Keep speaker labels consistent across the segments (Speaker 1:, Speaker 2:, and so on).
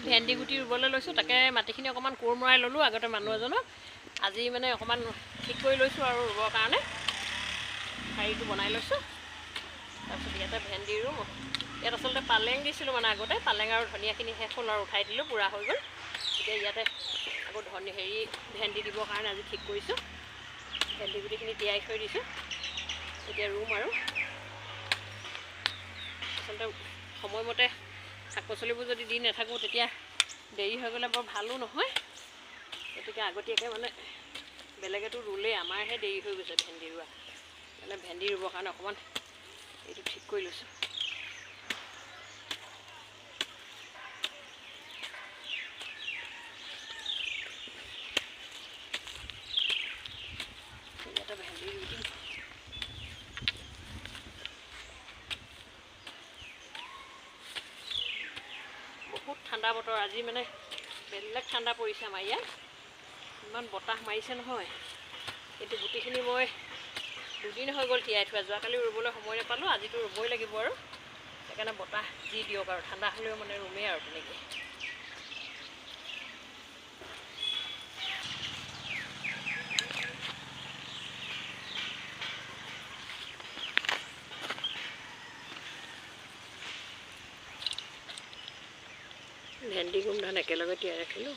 Speaker 1: ভেন্দি গুটি ৰুবলৈ লৈছোঁ। তাকে মাটিখিনি অকণমান কোৰ মৰাই ল'লোঁ আগতে মানুহ এজনক। আজি মানে অকণমান ঠিক কৰি লৈছোঁ আৰু ৰুবৰ কাৰণে শাৰীটো বনাই লৈছোঁ। তাৰপিছত ইয়াতে ভেন্দি ৰুম। ইয়াত আচলতে পালেং দিছিলোঁ মানে আগতে, পালেং আৰু ধনিয়াখিনি শেষ হ'ল আৰু উঠাই দিলোঁ, বুঢ়া হৈ গ'ল। এতিয়া ইয়াতে আকৌ ভেন্দি দিবৰ কাৰণে আজি ঠিক কৰিছোঁ। ভেন্দি গুটিখিনি তিয়াই থৈ দিছোঁ, এতিয়া ৰুম আৰু। আচলতে সময়মতে শাক পাচলিবোৰ যদি দি নাথাকোঁ তেতিয়া দেৰি হৈ গ'লে বৰ ভালো নহয়। গতিকে আগতীয়াকৈ মানে বেলেগেতো ৰুলেই, আমাৰহে দেৰি হৈ গৈছে ভেন্দি ৰোৱা। মানে ভেন্দি ৰুবৰ কাৰণে অকণমান এইটো ঠিক কৰি লৈছোঁ। ইয়াতে ভেন্দি ৰুই দিম। বহুত ঠাণ্ডা বতৰ আজি, মানে বেলেগ ঠাণ্ডা পৰিছে আমাৰ ইয়াত। ইমান বতাহ মাৰিছে নহয়। কিন্তু গুটিখিনি মই দুদিন হৈ গ'ল তিয়াই থোৱা। যোৱাকালি ৰুবলৈ সময় নাপালোঁ, আজিতো ৰুবই লাগিব আৰু। সেইকাৰণে বতাহ যি দিয়ক আৰু, ঠাণ্ডা হ'লেও মানে ৰুমেই আৰু তেনেকৈ। ভেন্দি গোমধান একেলগে তিয়াই ৰাখিলোঁ।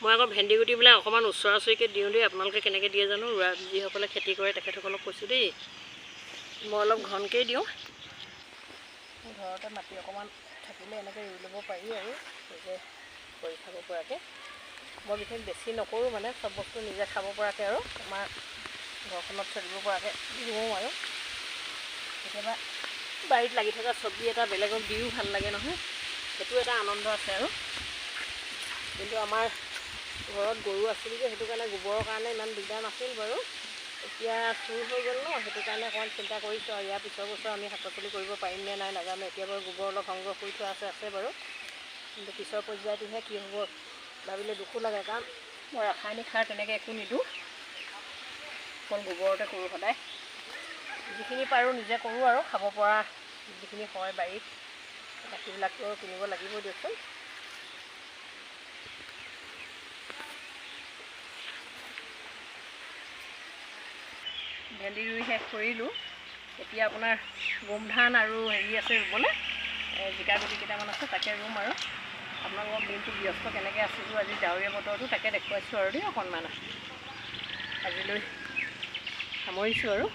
Speaker 1: মই আকৌ ভেন্দি গুটিবিলাক অকণমান ওচৰা ওচৰিকৈ দিওঁ দেই। আপোনালোকে কেনেকৈ দিয়ে জানো, যিসকলে খেতি কৰে তেখেতসকলক কৈছোঁ দেই। মই অলপ ঘনকৈয়ে দিওঁ। ঘৰতে মাটি অকণমান থাকিলে এনেকৈ ৰুই ল'ব পাৰি আৰু, নিজে কৰি খাব পৰাকৈ। মই বিশেষ বেছি নকৰোঁ, মানে চব বস্তু নিজে খাব পৰাকৈ আৰু আমাৰ ঘৰখনত চলিব পৰাকৈ ৰুওঁ আৰু। কেতিয়াবা বাৰীত লাগি থকা চব্জি এটা বেলেগক দিও ভাল লাগে নহয়, সেইটো এটা আনন্দ আছে আৰু। কিন্তু আমাৰ ঘৰত গৰু আছিল যে, সেইটো কাৰণে গোবৰৰ কাৰণে ইমান দিগদাৰ নাছিল বাৰু। এতিয়া চুৰ হৈ গ'ল ন, সেইটো কাৰণে অকণমান চিন্তা কৰিছোঁ আৰু। ইয়াৰ পিছৰ বছৰ আমি শাক পাচলি কৰিব পাৰিম নে নাই নাজানো। এতিয়া বাৰু গোবৰ অলপ সংগ্ৰহ কৰি থোৱা আছে বাৰু, কিন্তু পিছৰ পৰ্যায়টোহে কি হ'ব ভাবিলে দুখো লাগে। কাৰণ মই ৰাসায়নিক সাৰ তেনেকৈ একো নিদিওঁ, অকল গোবৰতে কৰোঁ সদায়। যিখিনি পাৰোঁ নিজে কৰোঁ আৰু, খাব পৰা যিখিনি হয় বাৰীত। বাকীবিলাকতো কিনিব লাগিব দিয়কচোন। ভেন্দি ৰুই শেষ কৰিলোঁ। এতিয়া আপোনাৰ গোমধান আৰু হেৰি আছে ৰুবলৈ, জিকা গুটি কেইটামান আছে, তাকে ৰুম আৰু। আপোনালোকৰ দিনটো ব্যস্ত কেনেকৈ আছিলোঁ, আজি ডাৱৰীয়া বতৰটো তাকে দেখুৱাইছোঁ আৰু দেই অকণমান। আজিলৈ সামৰিছোঁ আৰু।